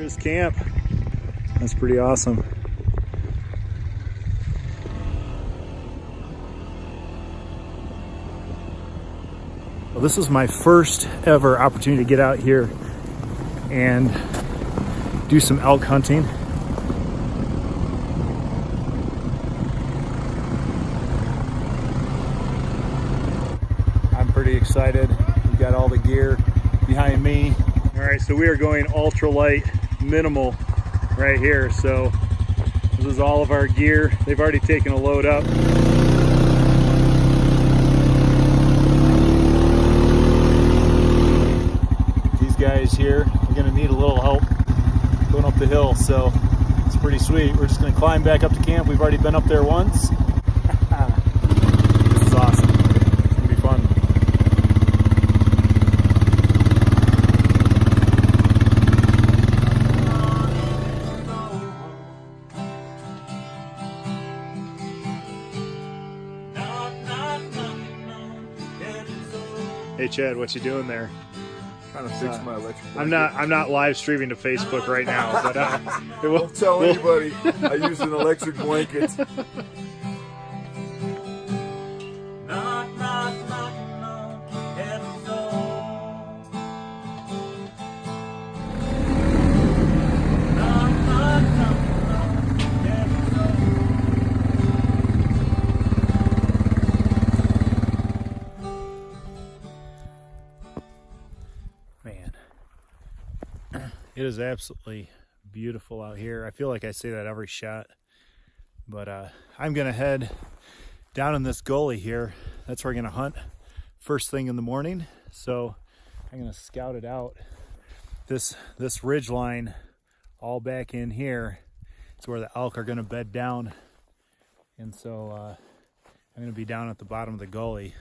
There's camp. That's pretty awesome. Well, this is my first ever opportunity to get out here and do some elk hunting. I'm pretty excited. We've got all the gear behind me. All right, so we are going ultralight minimal right here. So this is all of our gear. They've already taken a load up. These guys here are gonna need a little help going up the hill, so it's pretty sweet. We're just gonna climb back up to camp. We've already been up there once. This is awesome. It's gonna be fun. Hey Chad, what you doing there? Trying to fix my electric. I'm not live streaming to Facebook right now, but Don't tell anybody I use an electric blanket. Man, it is absolutely beautiful out here. I feel like I say that every shot, but I'm gonna head down in this gully here. That's where I'm gonna hunt first thing in the morning. So I'm gonna scout it out. This ridge line all back in here is where the elk are gonna bed down, and so I'm gonna be down at the bottom of the gully,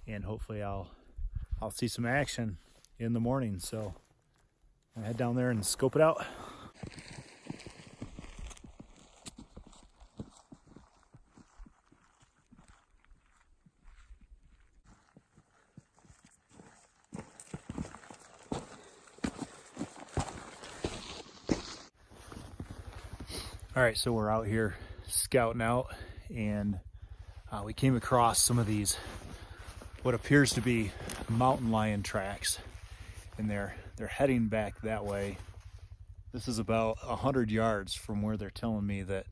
and hopefully I'll see some action in the morning. So I'll head down there and scope it out. All right, so we're out here scouting out, and we came across some of these, what appears to be mountain lion tracks, and they're heading back that way. This is about 100 yards from where they're telling me that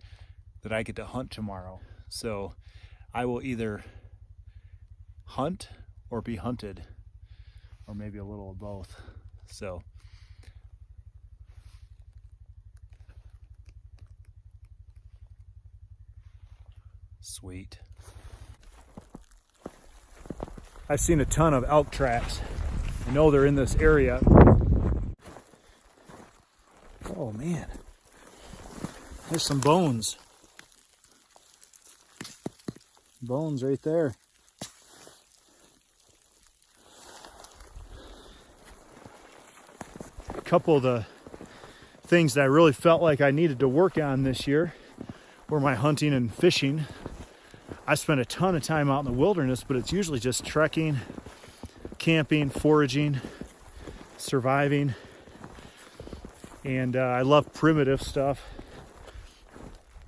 I get to hunt tomorrow. So I will either hunt or be hunted, or maybe a little of both. So sweet. I've seen a ton of elk tracks. I know they're in this area. Oh man, there's some bones. Bones right there. A couple of the things that I really felt like I needed to work on this year were my hunting and fishing. I spent a ton of time out in the wilderness, but it's usually just trekking, camping, foraging, surviving, and I love primitive stuff.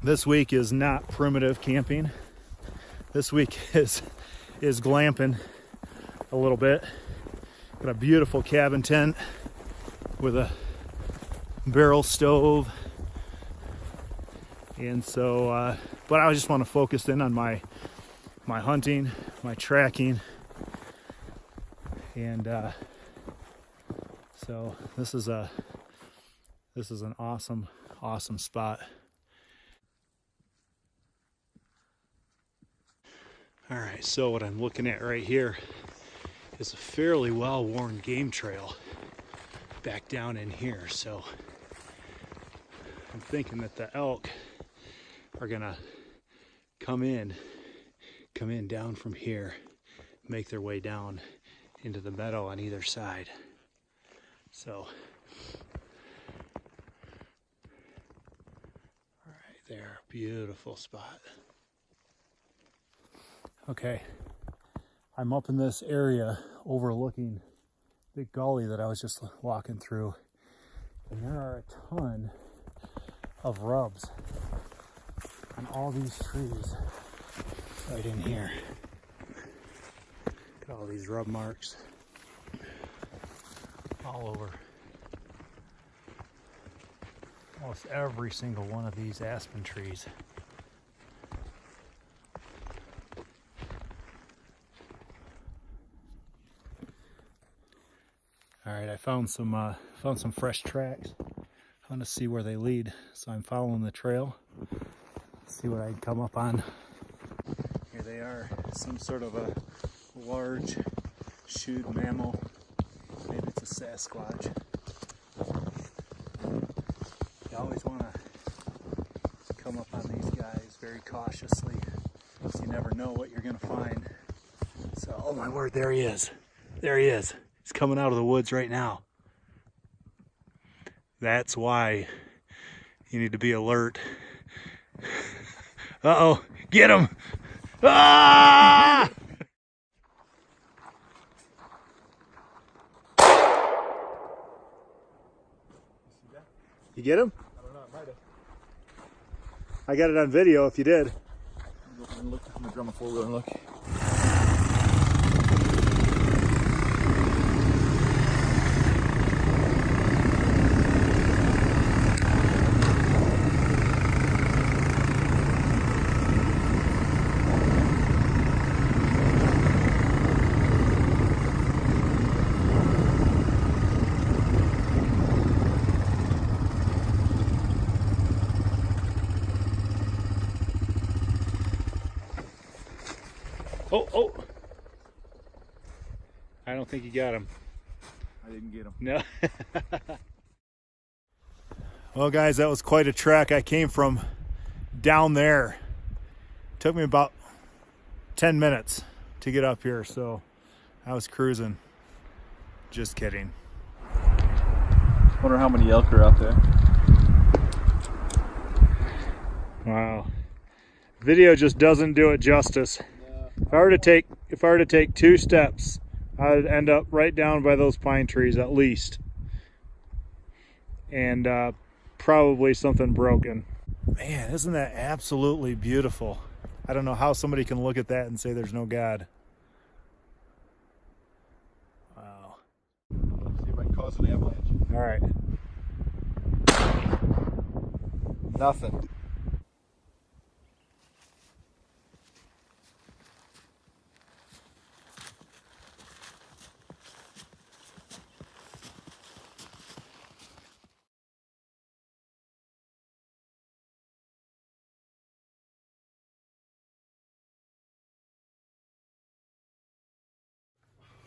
This week is not primitive camping. This week is glamping a little bit. Got a beautiful cabin tent with a barrel stove, and so but I just want to focus in on my hunting, my tracking, and so this is an awesome spot. All right, so what I'm looking at right here is a fairly well-worn game trail back down in here. So I'm thinking that the elk are gonna come in down from here, make their way down into the meadow on either side. So all right there, beautiful spot. Okay, I'm up in this area overlooking the gully that I was just walking through, And there are a ton of rubs on all these trees right in here. Look at all these rub marks all over. Almost every single one of these aspen trees. All right, I found some fresh tracks. I want to see where they lead, so I'm following the trail. See what I can come up on. Here they are, some sort of a large shoed mammal. Maybe it's a Sasquatch. You always want to come up on these guys very cautiously, because you never know what you're going to find. So, oh my word, there he is. There he is. He's coming out of the woods right now. That's why you need to be alert. Uh-oh, get him! Ah! You get him? I don't know, I might have. I got it on video if you did. I'm gonna drum a four-wheeler and look. Oh! I don't think you got him. I didn't get him. No. Well, guys, that was quite a trek. I came from down there. Took me about 10 minutes to get up here, so I was cruising. Just kidding. Wonder how many elk are out there. Wow. Video just doesn't do it justice. If I were to take 2 steps, I'd end up right down by those pine trees at least. And probably something broken. Man, isn't that absolutely beautiful? I don't know how somebody can look at that and say there's no God. Wow. Let's see if I can cause an avalanche. All right. Nothing.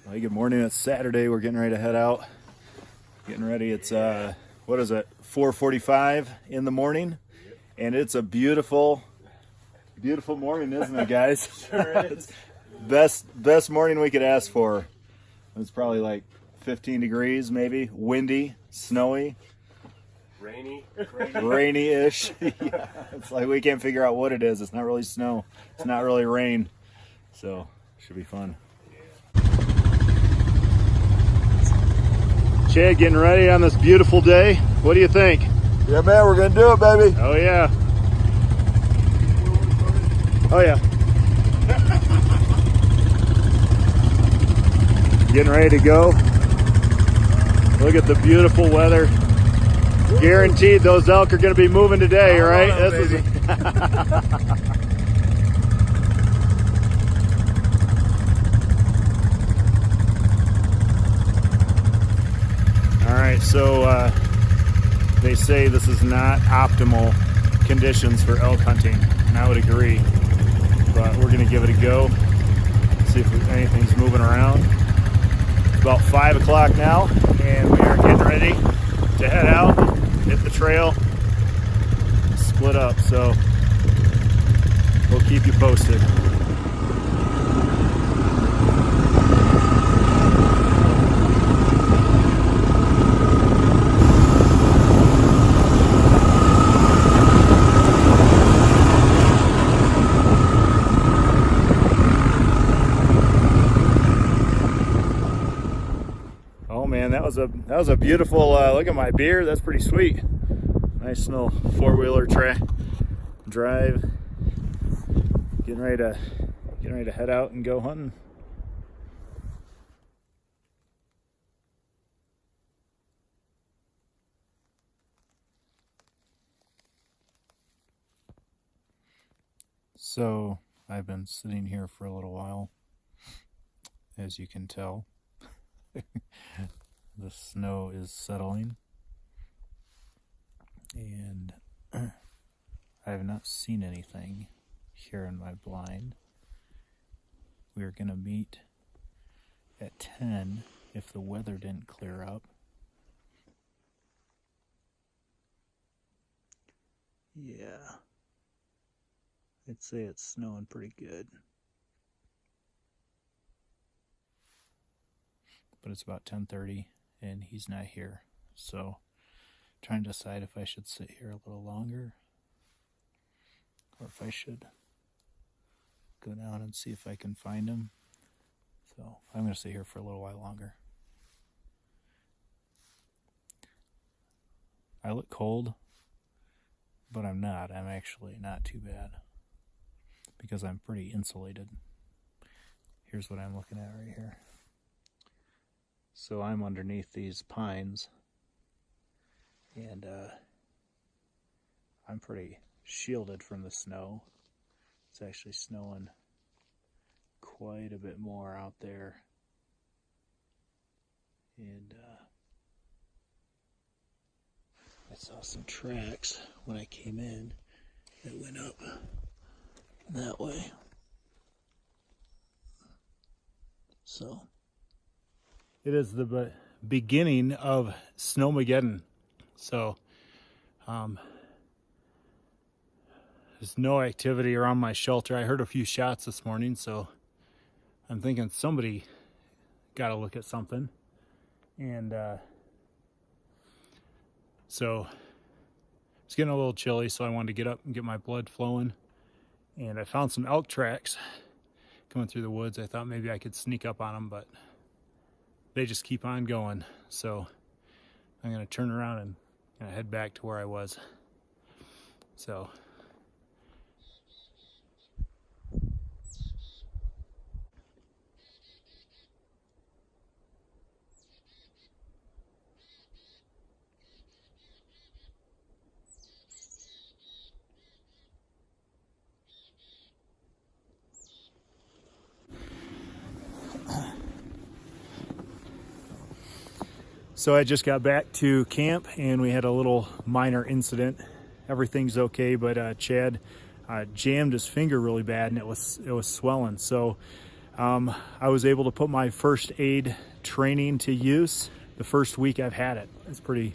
Well, good morning. It's Saturday. We're getting ready to head out. Getting ready. It's what is it? 4:45 in the morning, and it's a beautiful morning, isn't it, guys? Sure is. Best morning we could ask for. It's probably like 15 degrees, maybe windy, snowy, rainy-ish. Yeah, it's like we can't figure out what it is. It's not really snow. It's not really rain. So should be fun. Chad, getting ready on this beautiful day. What do you think? Yeah, man, we're gonna do it, baby. Oh yeah. Oh yeah. Getting ready to go. Look at the beautiful weather. Guaranteed those elk are going to be moving today, right? All right, so they say this is not optimal conditions for elk hunting, and I would agree, but we're going to give it a go, see if anything's moving around. It's about 5 o'clock now, and we are getting ready to head out, hit the trail, split up, so we'll keep you posted. That was a beautiful look at my beard. That's pretty sweet. Nice little four-wheeler drive. Getting ready to head out and go hunting. So I've been sitting here for a little while, as you can tell. The snow is settling, and I have not seen anything here in my blind. We're gonna meet at 10 if the weather didn't clear up. Yeah, I'd say it's snowing pretty good. But it's about 10:30 and he's not here. So trying to decide if I should sit here a little longer or if I should go down and see if I can find him. So I'm going to sit here for a little while longer. I look cold, but I'm not. I'm actually not too bad because I'm pretty insulated. Here's what I'm looking at right here. So I'm underneath these pines, and I'm pretty shielded from the snow. It's actually snowing quite a bit more out there, and I saw some tracks when I came in that went up that way. So it is the beginning of Snowmageddon. So there's no activity around my shelter. I heard a few shots this morning, so I'm thinking somebody got to look at something. And so it's getting a little chilly, so I wanted to get up and get my blood flowing. And I found some elk tracks coming through the woods. I thought maybe I could sneak up on them, but they just keep on going. So I'm going to turn around and head back to where I was. So I just got back to camp and we had a little minor incident. Everything's okay, but Chad jammed his finger really bad and it was swelling. So I was able to put my first aid training to use the first week I've had it. It's pretty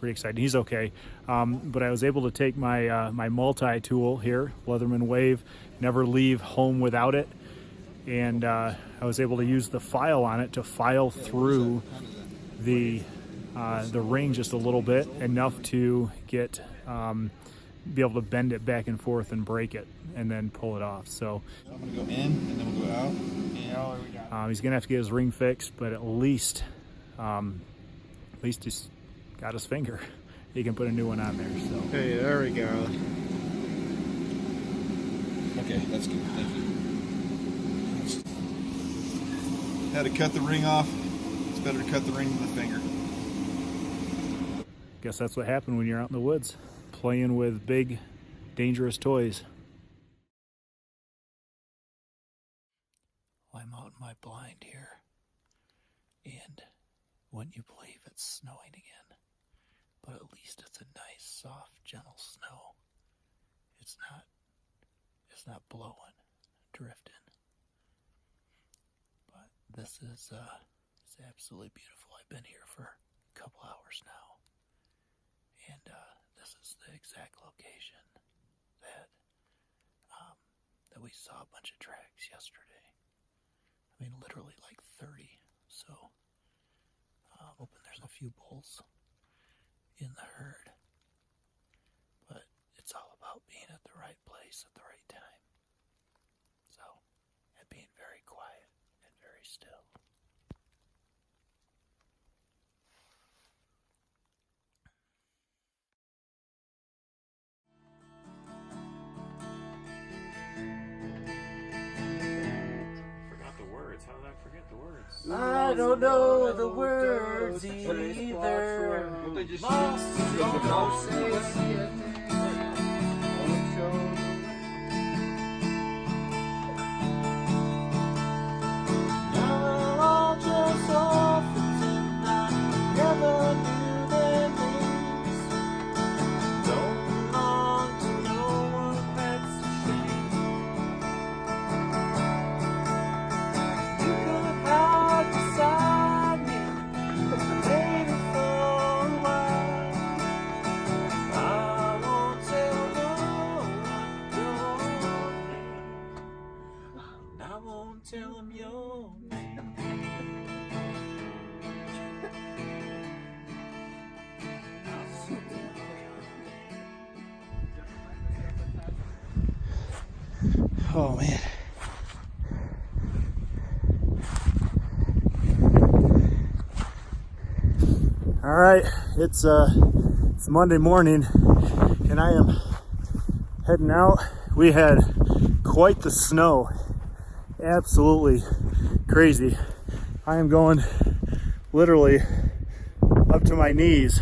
exciting. He's okay, but I was able to take my my multi-tool here, Leatherman Wave, never leave home without it, and I was able to use the file on it to file through the ring just a little bit, enough to get be able to bend it back and forth and break it and then pull it off. So I'm gonna go in and then we'll go out. He's gonna have to get his ring fixed, but at least he's got his finger. He can put a new one on there. So Hey, there we go. Okay, that's good. Thank you. Had to cut the ring off. It's better to cut the ring than the finger. Guess that's what happened when you're out in the woods playing with big, dangerous toys. Well, I'm out in my blind here, and wouldn't you believe it's snowing again? But at least it's a nice, soft, gentle snow. It's not blowing, drifting. But this is it's absolutely beautiful. I've been here for a couple hours now, and this is the exact location that that we saw a bunch of tracks yesterday. I mean, literally like 30. So hoping there's a few bulls in the herd, but it's all about being at the right place at the right time. So, and being very quiet and very still. I don't know the words either. Now just orphans and I never knew their names. Don't belong to no one, that's a shame. You could hide beside me, maybe for a while. I won't tell no one your name. And I won't tell them your name. Oh man. All right, it's Monday morning and I am heading out. We had quite the snow. Absolutely crazy. I am going literally up to my knees.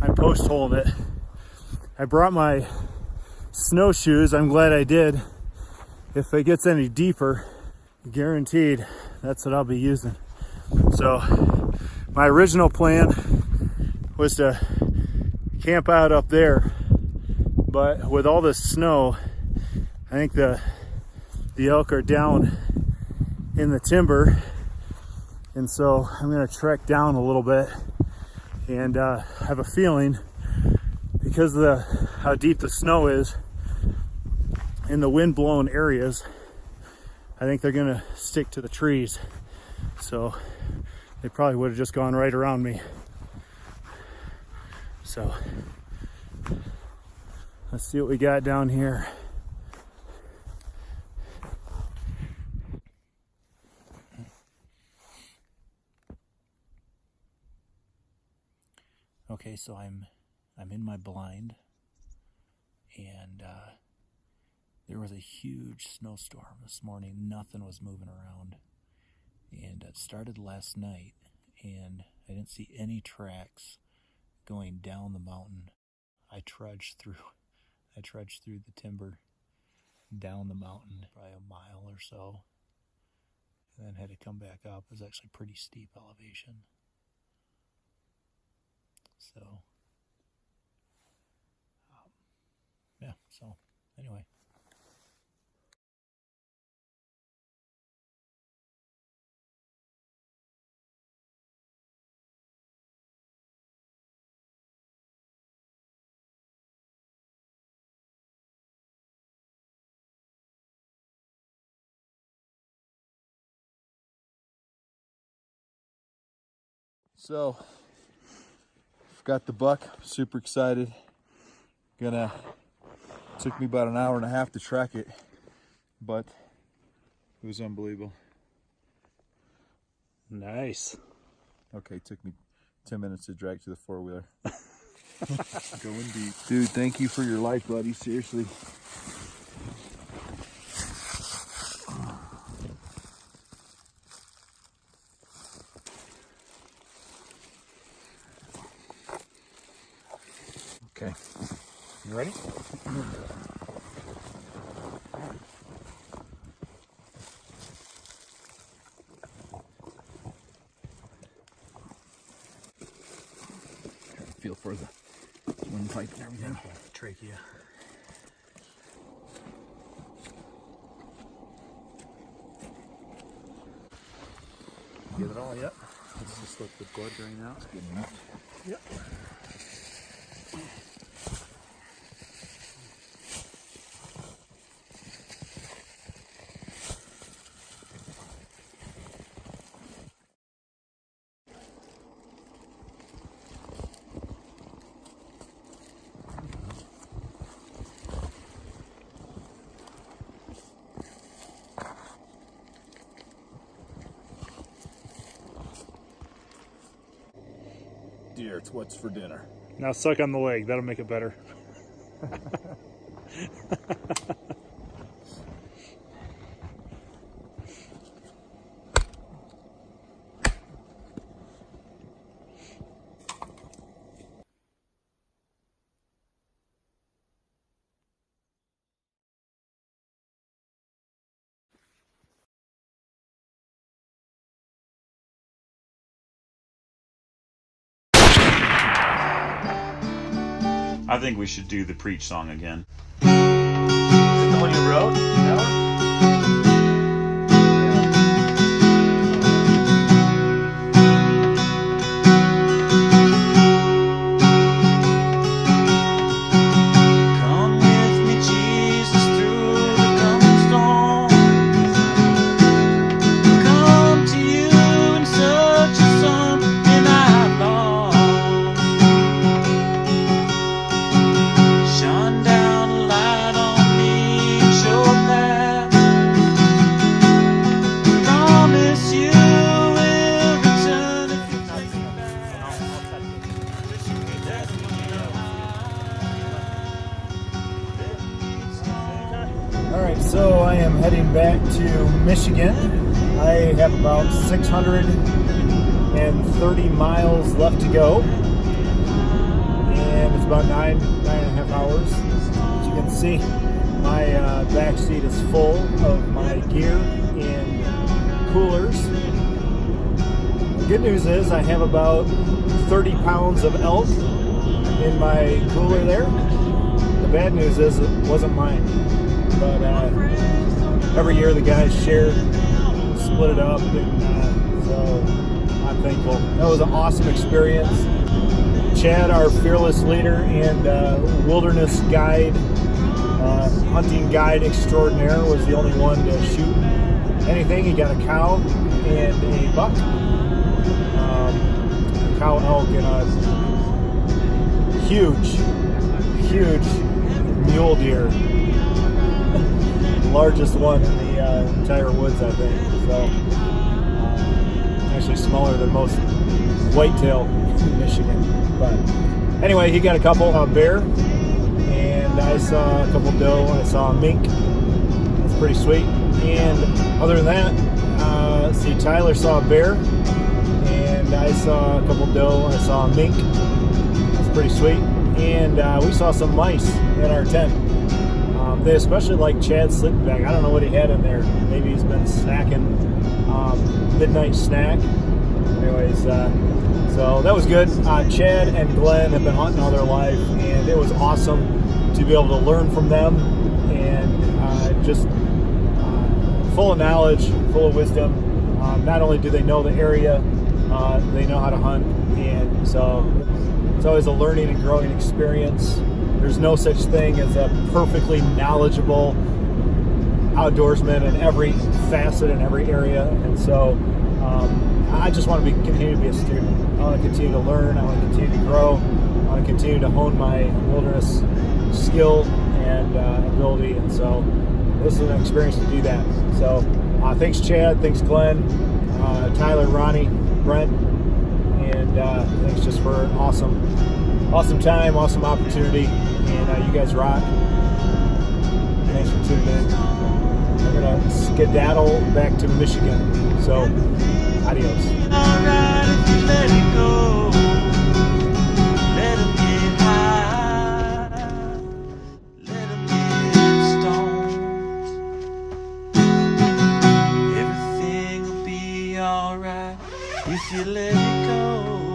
I'm post holing it. I brought my snowshoes. I'm glad I did. If it gets any deeper, guaranteed that's what I'll be using. So my original plan was to camp out up there, but with all this snow, I think the elk are down in the timber, and so I'm gonna trek down a little bit, and I have a feeling because of how deep the snow is in the wind blown areas, I think they're gonna stick to the trees. So they probably would have just gone right around me. So let's see what we got down here. Okay, so I'm in my blind, and there was a huge snowstorm this morning. Nothing was moving around, and it started last night, and I didn't see any tracks going down the mountain. I trudged through the timber down the mountain, probably a mile or so, and then had to come back up. It was actually pretty steep elevation. So, yeah, so anyway. So, got the buck, super excited. Took me about an hour and a half to track it, but it was unbelievable. Nice. Okay, took me 10 minutes to drag to the four-wheeler. Going deep. Dude, thank you for your life, buddy, seriously. Okay, you ready? Feel for the windpipe and everything. Trachea. Get it all yet? Let's just let the blood drain out. That's good enough. Yep. Dear, it's what's for dinner. Now suck on the leg. That'll make it better. I think we should do the Preach song again. Is it the one you wrote? That one? Come with me, Jesus, through the coming storm. Come to you in such a something I've lost. Shine down a light on me and show a path. Promise you will return if you take me back. All right, so I am heading back to Michigan. I have about 630 miles left to go, and it's about nine and a half hours. As you can see, my back seat is full of my gear in coolers. The good news is I have about 30 pounds of elk in my cooler there. The bad news is it wasn't mine. But every year the guys share, split it up, and so I'm thankful. That was an awesome experience. Chad, our fearless leader and wilderness guide, hunting guide extraordinaire, was the only one to shoot anything. He got a cow and a buck, cow, elk, and a huge mule deer. Largest one in the entire woods, I think. So, actually smaller than most whitetail in Michigan. But anyway, he got a couple, a bear, and I saw a couple doe, and I saw a mink. That's pretty sweet. And other than that, see, Tyler saw a bear, and I saw a couple doe, and I saw a mink. That's pretty sweet. And we saw some mice in our tent. They especially like Chad's sleeping bag. I don't know what he had in there. Maybe he's been snacking, midnight snack. Anyways, so that was good. Chad and Glenn have been hunting all their life, and it was awesome to be able to learn from them, and just full of knowledge, full of wisdom. Not only do they know the area, they know how to hunt, and so it's always a learning and growing experience. There's no such thing as a perfectly knowledgeable outdoorsman in every facet in every area, and so I just want to continue to be a student. I want to continue to learn. I want to continue to grow. I want to continue to hone my wilderness skill and ability, and so this is an experience to do that. So thanks Chad, thanks Glenn, Tyler, Ronnie, Brent, and thanks just for an awesome time, awesome opportunity, and you guys rock. Thanks for tuning in. I'm gonna skedaddle back to Michigan, so adios. Alright if you let it go. Let him get high. Let him get stoned. Everything will be alright if you let it go.